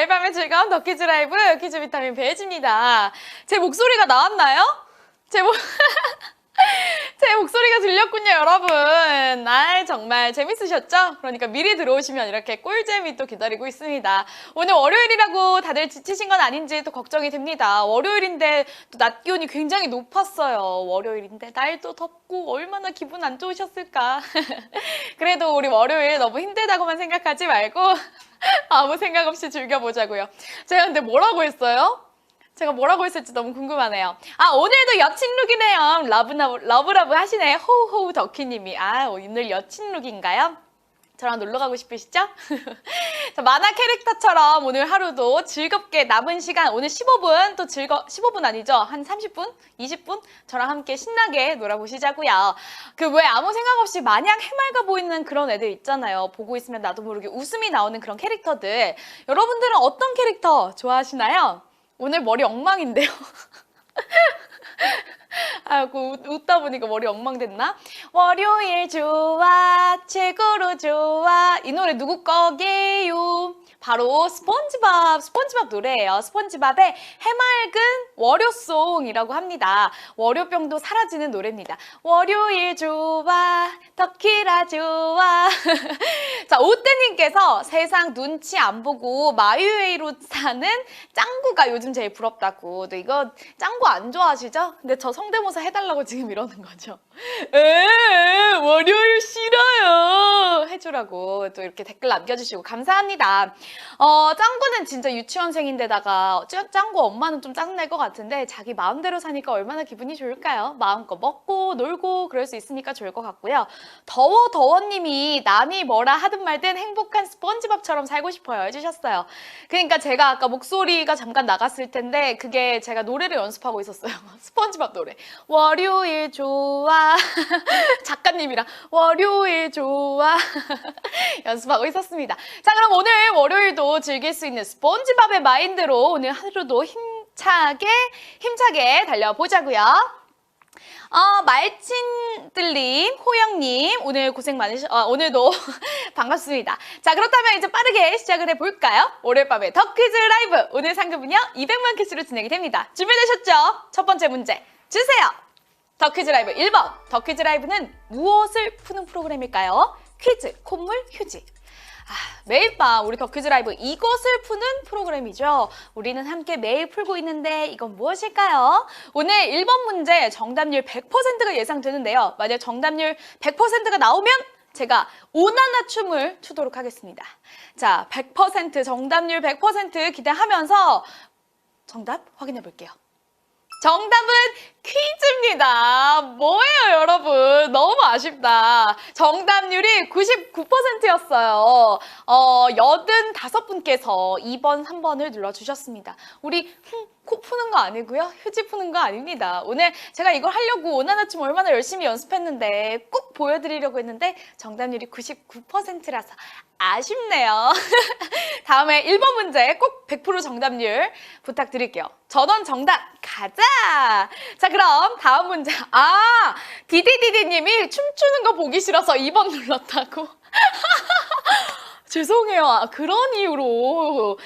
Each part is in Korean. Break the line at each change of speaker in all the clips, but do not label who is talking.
매일 밤의 즐거운 덕키즈 라이브 퀴즈 비타민 배혜지입니다. 제 목소리가 나왔나요? 제 목소리가 들렸군요, 여러분. 정말 재밌으셨죠? 그러니까 미리 들어오시면 이렇게 꿀잼이 또 기다리고 있습니다. 오늘 월요일이라고 다들 지치신 건 아닌지 또 걱정이 됩니다. 월요일인데 또 낮 기온이 굉장히 높았어요. 월요일인데 날도 덥고 얼마나 기분 안 좋으셨을까. 그래도 우리 월요일 너무 힘들다고만 생각하지 말고 아무 생각 없이 즐겨보자고요. 제가 근데 뭐라고 했어요? 제가 뭐라고 했을지 너무 궁금하네요. 오늘도 여친룩이네요. 러브러브 하시네. 호우호우 덕희님이. 오늘 여친룩인가요? 저랑 놀러 가고 싶으시죠? 자, 만화 캐릭터처럼 오늘 하루도 즐겁게 남은 시간, 오늘 15분, 15분 아니죠? 한 30분? 20분? 저랑 함께 신나게 놀아보시자고요. 왜 아무 생각 없이 마냥 해맑아 보이는 그런 애들 있잖아요. 보고 있으면 나도 모르게 웃음이 나오는 그런 캐릭터들. 여러분들은 어떤 캐릭터 좋아하시나요? 오늘 머리 엉망인데요. 웃다 보니까 머리 엉망됐나? 월요일 좋아, 최고로 좋아. 이 노래 누구 거게요? 바로 스폰지밥 노래예요. 스폰지밥의 해맑은 월요송이라고 합니다. 월요병도 사라지는 노래입니다. 월요일 좋아, 덕키라 좋아. 자, 오떼님께서 세상 눈치 안 보고 마유웨이로 사는 짱구가 요즘 제일 부럽다고. 또 이거 짱구 안 좋아하시죠? 근데 저 성대모사 해달라고 지금 이러는 거죠. 월요일 싫어요. 해주라고 또 이렇게 댓글 남겨주시고 감사합니다. 짱구는 진짜 유치원생인데다가 짱구 엄마는 좀 짱날 것 같은데 자기 마음대로 사니까 얼마나 기분이 좋을까요? 마음껏 먹고 놀고 그럴 수 있으니까 좋을 것 같고요. 더워님이 남이 뭐라 하든 말든 행복한 스폰지밥처럼 살고 싶어요 해주셨어요. 그러니까 제가 아까 목소리가 잠깐 나갔을 텐데 그게 제가 노래를 연습하고 있었어요. 스폰지밥 노래. 월요일 좋아. 작가님이랑 월요일 좋아. 연습하고 있었습니다. 자, 그럼 오늘 월요일도 즐길 수 있는 스폰지밥의 마인드로 오늘 하루도 힘차게 달려보자고요. 말친들님, 호영님, 오늘 고생 오늘도 반갑습니다. 자, 그렇다면 이제 빠르게 시작을 해볼까요? 월요일 밤의 덕퀴즈 라이브. 오늘 상금은요, 200만 퀴즈로 진행이 됩니다. 준비되셨죠? 첫 번째 문제 주세요. 덕퀴즈 라이브 1번. 덕퀴즈 라이브는 무엇을 푸는 프로그램일까요? 퀴즈, 콧물, 휴지. 매일 밤 우리 덕퀴즈 라이브 이것을 푸는 프로그램이죠. 우리는 함께 매일 풀고 있는데 이건 무엇일까요? 오늘 1번 문제 정답률 100%가 예상되는데요. 만약 정답률 100%가 나오면 제가 오나나 춤을 추도록 하겠습니다. 자, 100% 정답률 100% 기대하면서 정답 확인해 볼게요. 정답은 퀴즈입니다. 뭐예요, 여러분? 너무 아쉽다. 정답률이 99%였어요. 85분께서 2번, 3번을 눌러주셨습니다. 우리 코 푸는 거 아니고요. 휴지 푸는 거 아닙니다. 오늘 제가 이걸 하려고 오나나춤 얼마나 열심히 연습했는데 꼭 보여드리려고 했는데 정답률이 99%라서 아쉽네요. 다음에 1번 문제 꼭 100% 정답률 부탁드릴게요. 전원 정답 가자! 자, 그럼 다음 문제. 디디디디님이 춤추는 거 보기 싫어서 2번 눌렀다고. 죄송해요. 그런 이유로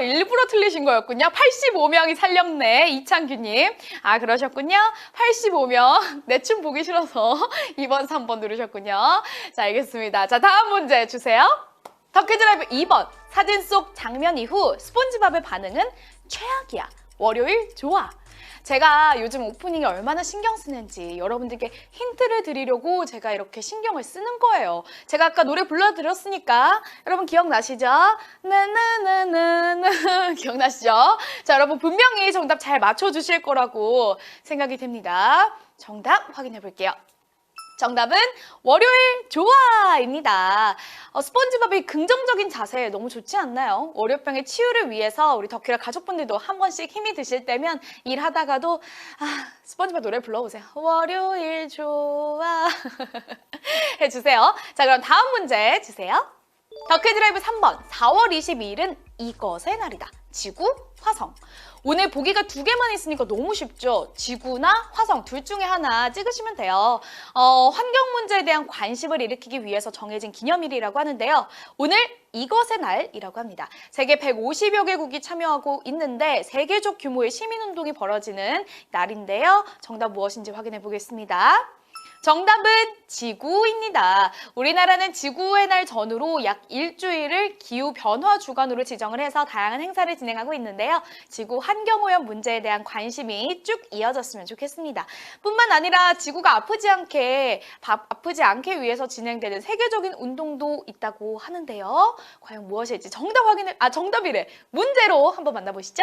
일부러 틀리신 거였군요. 85명이 살렸네. 이창규님. 그러셨군요. 85명. 내 춤 보기 싫어서 2번, 3번 누르셨군요. 자, 알겠습니다. 자, 다음 문제 주세요. 덕퀴즈 라이브 2번. 사진 속 장면 이후 스폰지밥의 반응은 최악이야. 월요일 좋아. 제가 요즘 오프닝에 얼마나 신경 쓰는지 여러분들께 힌트를 드리려고 제가 이렇게 신경을 쓰는 거예요. 제가 아까 노래 불러드렸으니까 여러분 기억나시죠? 나나나나나 기억나시죠? 자, 여러분 분명히 정답 잘 맞춰주실 거라고 생각이 됩니다. 정답 확인해 볼게요. 정답은 월요일 좋아입니다. 스폰지밥의 긍정적인 자세 너무 좋지 않나요? 월요병의 치유를 위해서 우리 덕키라 가족분들도 한 번씩 힘이 드실 때면 일하다가도 스폰지밥 노래 불러보세요. 월요일 좋아 해주세요. 자, 그럼 다음 문제 주세요. 더 퀴즈 라이브 3번, 4월 22일은 이것의 날이다. 지구, 화성. 오늘 보기가 두 개만 있으니까 너무 쉽죠? 지구나 화성 둘 중에 하나 찍으시면 돼요. 환경 문제에 대한 관심을 일으키기 위해서 정해진 기념일이라고 하는데요. 오늘 이것의 날이라고 합니다. 세계 150여 개국이 참여하고 있는데 세계적 규모의 시민운동이 벌어지는 날인데요. 정답 무엇인지 확인해 보겠습니다. 정답은 지구입니다. 우리나라는 지구의 날 전후로 약 일주일을 기후변화 주간으로 지정을 해서 다양한 행사를 진행하고 있는데요. 지구 환경오염 문제에 대한 관심이 쭉 이어졌으면 좋겠습니다. 뿐만 아니라 지구가 아프지 않게 위해서 진행되는 세계적인 운동도 있다고 하는데요. 과연 무엇일지 정답이래. 문제로 한번 만나보시죠.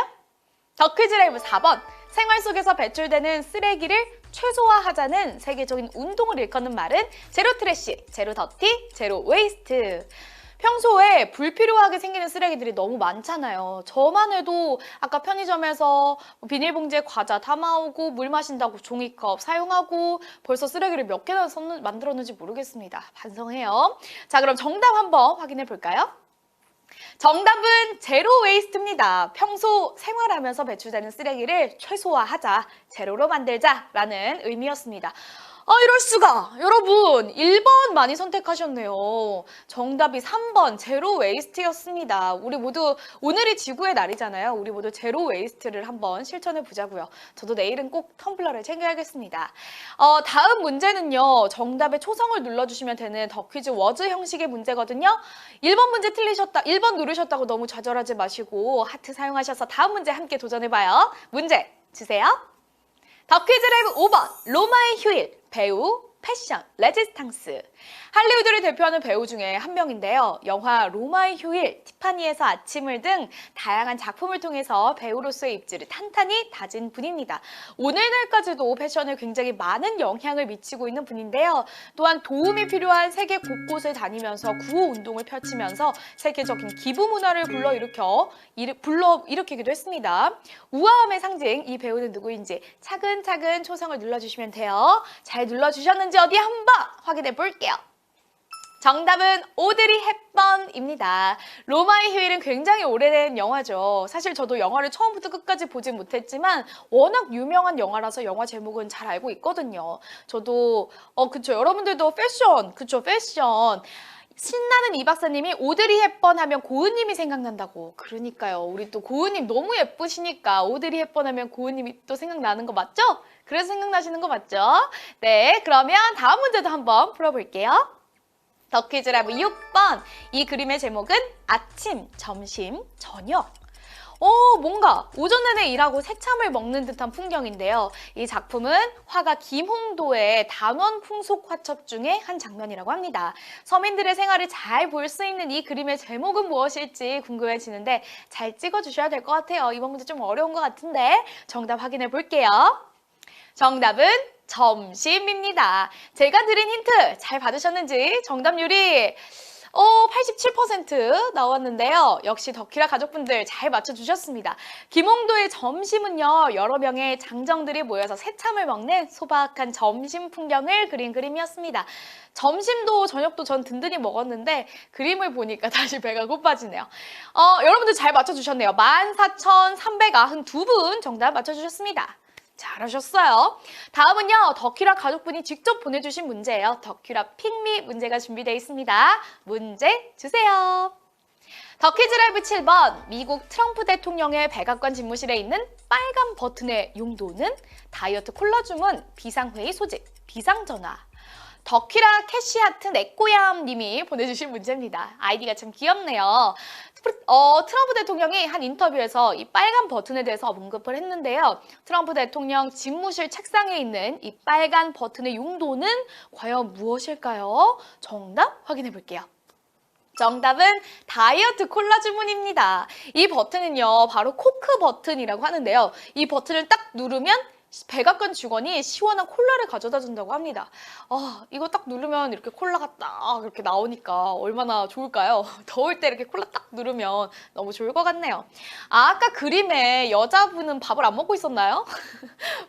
더 퀴즈 라이브 4번. 생활 속에서 배출되는 쓰레기를 최소화하자는 세계적인 운동을 일컫는 말은 제로 트래쉬, 제로 더티, 제로 웨이스트. 평소에 불필요하게 생기는 쓰레기들이 너무 많잖아요. 저만 해도 아까 편의점에서 비닐봉지에 과자 담아오고 물 마신다고 종이컵 사용하고 벌써 쓰레기를 몇 개나 만들었는지 모르겠습니다. 반성해요. 자, 그럼 정답 한번 확인해 볼까요? 정답은 제로 웨이스트입니다. 평소 생활하면서 배출되는 쓰레기를 최소화하자, 제로로 만들자라는 의미였습니다. 이럴 수가! 여러분, 1번 많이 선택하셨네요. 정답이 3번 제로 웨이스트였습니다. 우리 모두 오늘이 지구의 날이잖아요. 우리 모두 제로 웨이스트를 한번 실천해 보자고요. 저도 내일은 꼭 텀블러를 챙겨야겠습니다. 다음 문제는요. 정답의 초성을 눌러주시면 되는 더 퀴즈 워즈 형식의 문제거든요. 1번 문제 1번 누르셨다고 너무 좌절하지 마시고 하트 사용하셔서 다음 문제 함께 도전해봐요. 문제 주세요. 더 퀴즈 라이브 5번, 로마의 휴일, 배우, 패션, 레지스탕스. 할리우드를 대표하는 배우 중에 한 명인데요. 영화 로마의 휴일, 티파니에서 아침을 등 다양한 작품을 통해서 배우로서의 입지를 탄탄히 다진 분입니다. 오늘날까지도 패션에 굉장히 많은 영향을 미치고 있는 분인데요. 또한 도움이 필요한 세계 곳곳을 다니면서 구호운동을 펼치면서 세계적인 기부 문화를 불러일으키기도 했습니다. 우아함의 상징, 이 배우는 누구인지 차근차근 초성을 눌러주시면 돼요. 잘 눌러주셨는지 어디 한번 확인해 볼게요. 정답은 오드리 헵번입니다. 로마의 휴일은 굉장히 오래된 영화죠. 사실 저도 영화를 처음부터 끝까지 보진 못했지만 워낙 유명한 영화라서 영화 제목은 잘 알고 있거든요. 저도 그쵸, 여러분들도 패션. 신나는 이 박사님이 오드리 헵번 하면 고은님이 생각난다고. 그러니까요. 우리 또 고은님 너무 예쁘시니까 오드리 헵번 하면 고은님이 또 생각나는 거 맞죠? 그래서 생각나시는 거 맞죠? 네, 그러면 다음 문제도 한번 풀어볼게요. 더 퀴즈 라이브 6번. 이 그림의 제목은 아침, 점심, 저녁. 뭔가 오전 내내 일하고 새참을 먹는 듯한 풍경인데요. 이 작품은 화가 김홍도의 단원 풍속 화첩 중에 한 장면이라고 합니다. 서민들의 생활을 잘 볼 수 있는 이 그림의 제목은 무엇일지 궁금해지는데 잘 찍어주셔야 될 것 같아요. 이번 문제 좀 어려운 것 같은데 정답 확인해 볼게요. 정답은 점심입니다. 제가 드린 힌트 잘 받으셨는지 정답률이 87% 나왔는데요. 역시 덕키라 가족분들 잘 맞춰주셨습니다. 김홍도의 점심은요, 여러 명의 장정들이 모여서 새참을 먹는 소박한 점심 풍경을 그린 그림이었습니다. 점심도 저녁도 전 든든히 먹었는데 그림을 보니까 다시 배가 고파지네요. 여러분들 잘 맞춰주셨네요. 14,392분 정답 맞춰주셨습니다. 잘하셨어요. 다음은요, 덕키라 가족분이 직접 보내주신 문제예요. 덕키라 픽미 문제가 준비되어 있습니다. 문제 주세요. 더 퀴즈 라이브 7번. 미국 트럼프 대통령의 백악관 집무실에 있는 빨간 버튼의 용도는 다이어트 콜라 주문, 비상회의 소집, 비상전화. 덕키라 캐시하트 내꼬얌 님이 보내주신 문제입니다. 아이디가 참 귀엽네요. 트럼프 대통령이 한 인터뷰에서 이 빨간 버튼에 대해서 언급을 했는데요. 트럼프 대통령 집무실 책상에 있는 이 빨간 버튼의 용도는 과연 무엇일까요? 정답 확인해 볼게요. 정답은 다이어트 콜라 주문입니다. 이 버튼은요, 바로 코크 버튼이라고 하는데요. 이 버튼을 딱 누르면 백악관 직원이 시원한 콜라를 가져다 준다고 합니다. 이거 딱 누르면 이렇게 콜라가 딱 이렇게 나오니까 얼마나 좋을까요? 더울 때 이렇게 콜라 딱 누르면 너무 좋을 것 같네요. 아까 그림에 여자분은 밥을 안 먹고 있었나요?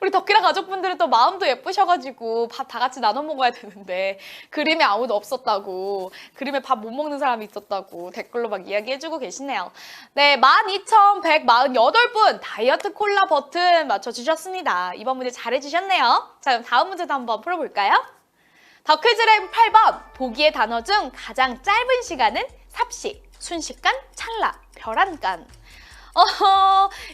우리 덕기라 가족분들은 또 마음도 예쁘셔가지고 밥 다 같이 나눠 먹어야 되는데 그림에 아무도 없었다고, 그림에 밥 못 먹는 사람이 있었다고 댓글로 막 이야기해주고 계시네요. 네, 12,148분 다이어트 콜라 버튼 맞춰주셨습니다. 이번 문제 잘해주셨네요. 자, 그럼 다음 문제도 한번 풀어볼까요? 더 퀴즈 라이브 8번. 보기의 단어 중 가장 짧은 시간은 삽시, 순식간, 찰나, 별안간.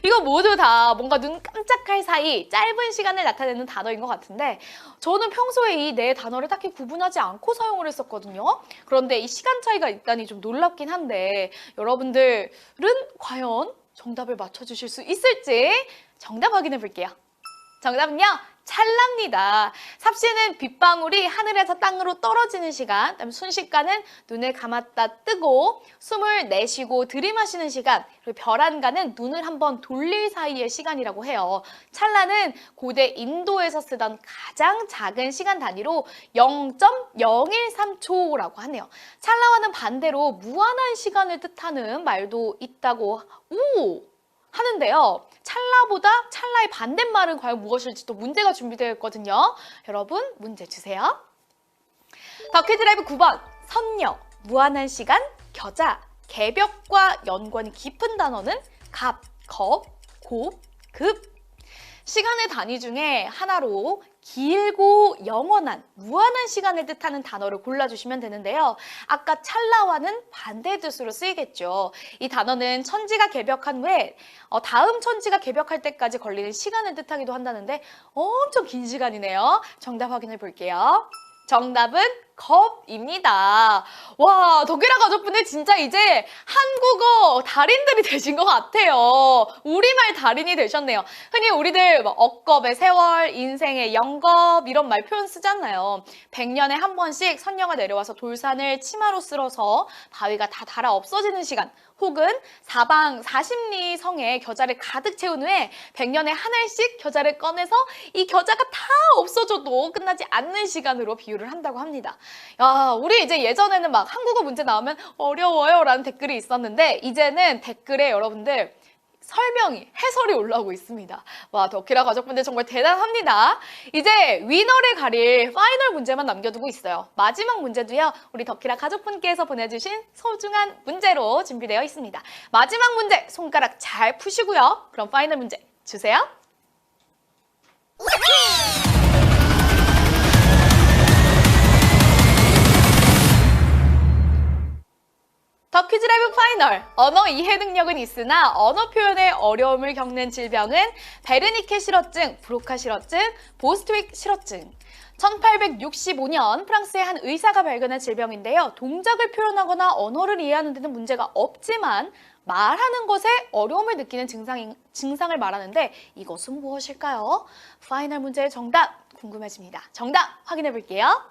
이거 모두 다 뭔가 눈 깜짝할 사이 짧은 시간을 나타내는 단어인 것 같은데 저는 평소에 이 네 단어를 딱히 구분하지 않고 사용을 했었거든요. 그런데 이 시간 차이가 있다니 좀 놀랍긴 한데 여러분들은 과연 정답을 맞춰주실 수 있을지 정답 확인해 볼게요. 정답은요, 찰나입니다. 삽시는 빗방울이 하늘에서 땅으로 떨어지는 시간, 그다음에 순식간은 눈을 감았다 뜨고 숨을 내쉬고 들이마시는 시간, 그리고 별안간은 눈을 한번 돌릴 사이의 시간이라고 해요. 찰나는 고대 인도에서 쓰던 가장 작은 시간 단위로 0.013초라고 하네요. 찰나와는 반대로 무한한 시간을 뜻하는 말도 있다고 하는데요. 찰나보다 찰나의 반대말은 과연 무엇일지 또 문제가 준비되어 있거든요. 여러분 문제 주세요. 더 퀴즈 라이브 9번. 선녀, 무한한 시간, 겨자, 개벽과 연관이 깊은 단어는 갑, 겁, 곱, 급. 시간의 단위 중에 하나로 길고 영원한, 무한한 시간을 뜻하는 단어를 골라주시면 되는데요. 아까 찰나와는 반대의 뜻으로 쓰이겠죠. 이 단어는 천지가 개벽한 후에 다음 천지가 개벽할 때까지 걸리는 시간을 뜻하기도 한다는데 엄청 긴 시간이네요. 정답 확인해 볼게요. 정답은 겁입니다. 와, 덕기라 가족분들 진짜 이제 한국어 달인들이 되신 것 같아요. 우리말 달인이 되셨네요. 흔히 우리들 억겁의 세월, 인생의 영겁 이런 말 표현 쓰잖아요. 100년에 한 번씩 선녀가 내려와서 돌산을 치마로 쓸어서 바위가 다 닳아 없어지는 시간, 혹은 사방 40리 성에 겨자를 가득 채운 후에 100년에 한 알씩 겨자를 꺼내서 이 겨자가 다 없어져도 끝나지 않는 시간으로 비유를 한다고 합니다. 야, 우리 이제 예전에는 막 한국어 문제 나오면 어려워요 라는 댓글이 있었는데 이제는 댓글에 여러분들 설명이, 해설이 올라오고 있습니다. 와, 덕기라 가족분들 정말 대단합니다. 이제 위너를 가릴 파이널 문제만 남겨두고 있어요. 마지막 문제도요, 우리 덕기라 가족분께서 보내주신 소중한 문제로 준비되어 있습니다. 마지막 문제 손가락 잘 푸시고요. 그럼 파이널 문제 주세요. 더 퀴즈 라이브 파이널. 언어 이해 능력은 있으나 언어 표현에 어려움을 겪는 질병은 베르니케 실어증, 브로카 실어증, 보스트윅 실어증. 1865년 프랑스의 한 의사가 발견한 질병인데요. 동작을 표현하거나 언어를 이해하는 데는 문제가 없지만 말하는 것에 어려움을 느끼는 증상을 말하는데 이것은 무엇일까요? 파이널 문제의 정답 궁금해집니다. 정답 확인해 볼게요.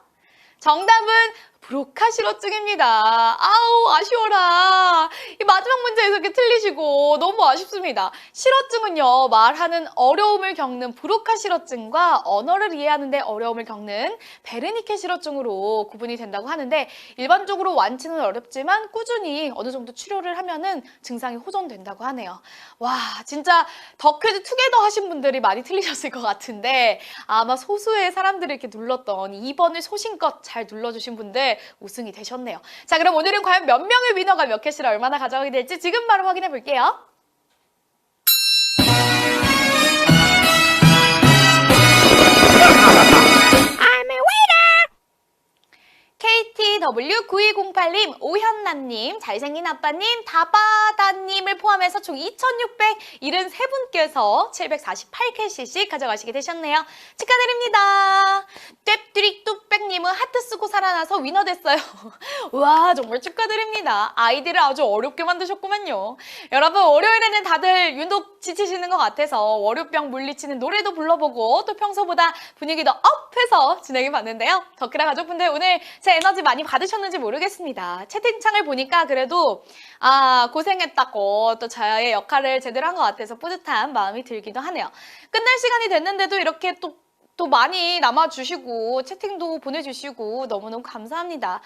정답은 브로카 실어증입니다. 아우, 아쉬워라. 이 마지막 문제에서 이렇게 틀리시고 너무 아쉽습니다. 실어증은요, 말하는 어려움을 겪는 브로카 실어증과 언어를 이해하는 데 어려움을 겪는 베르니케 실어증으로 구분이 된다고 하는데 일반적으로 완치는 어렵지만 꾸준히 어느 정도 치료를 하면은 증상이 호전된다고 하네요. 와, 진짜 더 퀴즈 투게더 하신 분들이 많이 틀리셨을 것 같은데 아마 소수의 사람들이 이렇게 눌렀던 2번을 소신껏 잘 눌러주신 분들 우승이 되셨네요. 자, 그럼 오늘은 과연 몇 명의 위너가 몇 개씩을 얼마나 가져가게 될지 지금 바로 확인해 볼게요. KTW9208님, 오현남님, 잘생긴 아빠님, 다바다님을 포함해서 총 2,673분께서 748캐시씩 가져가시게 되셨네요. 축하드립니다. 뎁뚜릭 뚝백님은 하트 쓰고 살아나서 위너 됐어요. 와, 정말 축하드립니다. 아이디를 아주 어렵게 만드셨구만요. 여러분, 월요일에는 다들 유독 지치시는 것 같아서 월요병 물리치는 노래도 불러보고 또 평소보다 분위기도 업해서 진행해 봤는데요. 덕기라 가족분들 오늘 제 에너지 많이 받으셨는지 모르겠습니다. 채팅창을 보니까 그래도 고생했다고 또 저의 역할을 제대로 한 것 같아서 뿌듯한 마음이 들기도 하네요. 끝날 시간이 됐는데도 이렇게 또 많이 남아주시고 채팅도 보내주시고 너무너무 감사합니다.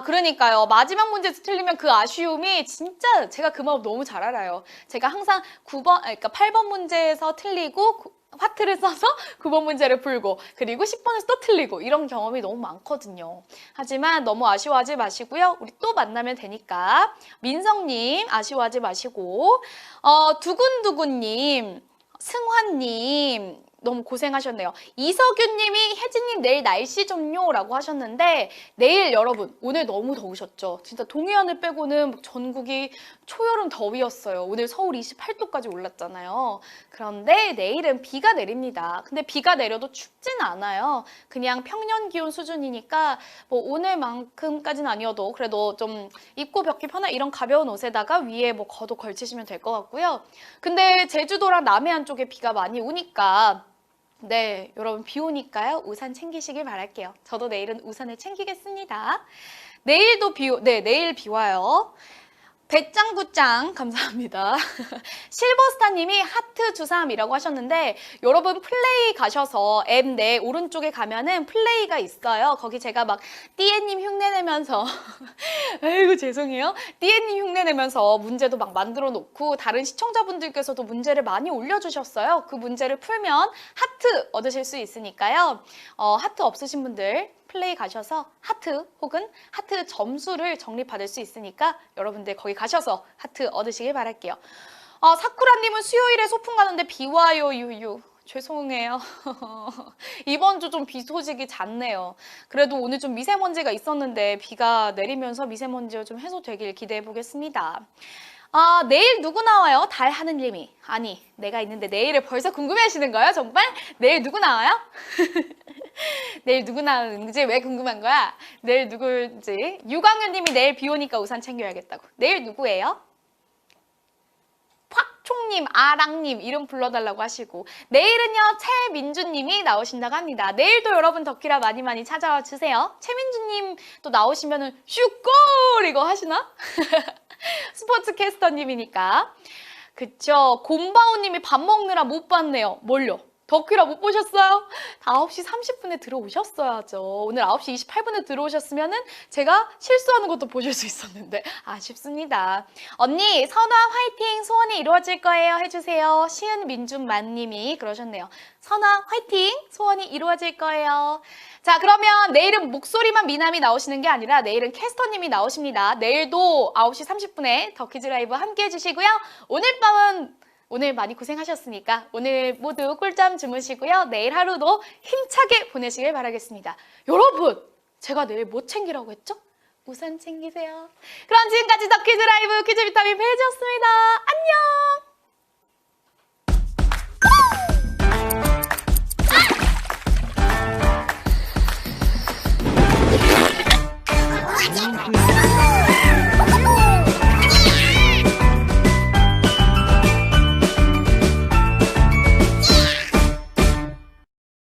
그러니까요. 마지막 문제에서 틀리면 그 아쉬움이 진짜 제가 그 마음 너무 잘 알아요. 제가 항상 8번 문제에서 틀리고 하트를 써서 9번 문제를 풀고 그리고 10번에서 또 틀리고 이런 경험이 너무 많거든요. 하지만 너무 아쉬워하지 마시고요. 우리 또 만나면 되니까 민성님 아쉬워하지 마시고 두근두근님 승환님 너무 고생하셨네요. 이석윤님이 혜진님 내일 날씨 좀요 라고 하셨는데 내일 여러분 오늘 너무 더우셨죠? 진짜 동해안을 빼고는 전국이 초여름 더위였어요. 오늘 서울 28도까지 올랐잖아요. 그런데 내일은 비가 내립니다. 근데 비가 내려도 춥진 않아요. 그냥 평년 기온 수준이니까 뭐 오늘만큼까지는 아니어도 그래도 좀 입고 벗기 편한 이런 가벼운 옷에다가 위에 뭐 겉옷 걸치시면 될 것 같고요. 근데 제주도랑 남해안 쪽에 비가 많이 오니까 네, 여러분 비 오니까요. 우산 챙기시길 바랄게요. 저도 내일은 우산을 챙기겠습니다. 내일도 내일 비 와요. 배짱구짱 감사합니다. 실버스타님이 하트 주삼이라고 하셨는데 여러분 플레이 가셔서 앱 내 오른쪽에 가면은 플레이가 있어요. 거기 제가 막 띠에님 흉내내면서 아이고 죄송해요. 띠에님 흉내내면서 문제도 막 만들어 놓고 다른 시청자분들께서도 문제를 많이 올려주셨어요. 그 문제를 풀면 하트 얻으실 수 있으니까요. 하트 없으신 분들 플레이 가셔서 하트 혹은 하트 점수를 적립받을 수 있으니까 여러분들 거기 가셔서 하트 얻으시길 바랄게요. 사쿠라님은 수요일에 소풍 가는데 비 와요 유유. 죄송해요. 이번 주 좀 비 소식이 잦네요. 그래도 오늘 좀 미세먼지가 있었는데 비가 내리면서 미세먼지가 좀 해소되길 기대해 보겠습니다. 내일 누구 나와요? 달 하느님이. 아니, 내가 있는데 내일을 벌써 궁금해 하시는 거예요? 정말? 내일 누구 나와요? 내일 누구 나오는지 왜 궁금한 거야? 내일 누굴지. 유광현님이 내일 비 오니까 우산 챙겨야겠다고. 내일 누구예요? 팍총님, 아랑님 이름 불러달라고 하시고 내일은요 최민주님이 나오신다고 합니다. 내일도 여러분 덕키라 많이 많이 찾아와 주세요. 최민주님 또 나오시면은 슈골 이거 하시나? 스포츠 캐스터님이니까. 그쵸. 곰바오님이 밥 먹느라 못 봤네요. 뭘요? 덕키라 못 보셨어요? 9시 30분에 들어오셨어야죠. 오늘 9시 28분에 들어오셨으면은 제가 실수하는 것도 보실 수 있었는데 아쉽습니다. 언니 선화 화이팅 소원이 이루어질 거예요 해주세요. 시은민준만님이 그러셨네요. 선화 화이팅 소원이 이루어질 거예요. 자 그러면 내일은 목소리만 미남이 나오시는 게 아니라 내일은 캐스터님이 나오십니다. 내일도 9시 30분에 덕키즈 라이브 함께 해주시고요. 오늘 밤은 오늘 많이 고생하셨으니까 오늘 모두 꿀잠 주무시고요. 내일 하루도 힘차게 보내시길 바라겠습니다. 여러분! 제가 내일 뭐 챙기라고 했죠? 우산 챙기세요. 그럼 지금까지 더 퀴즈 라이브 퀴즈 비타민 페이지였습니다. 안녕!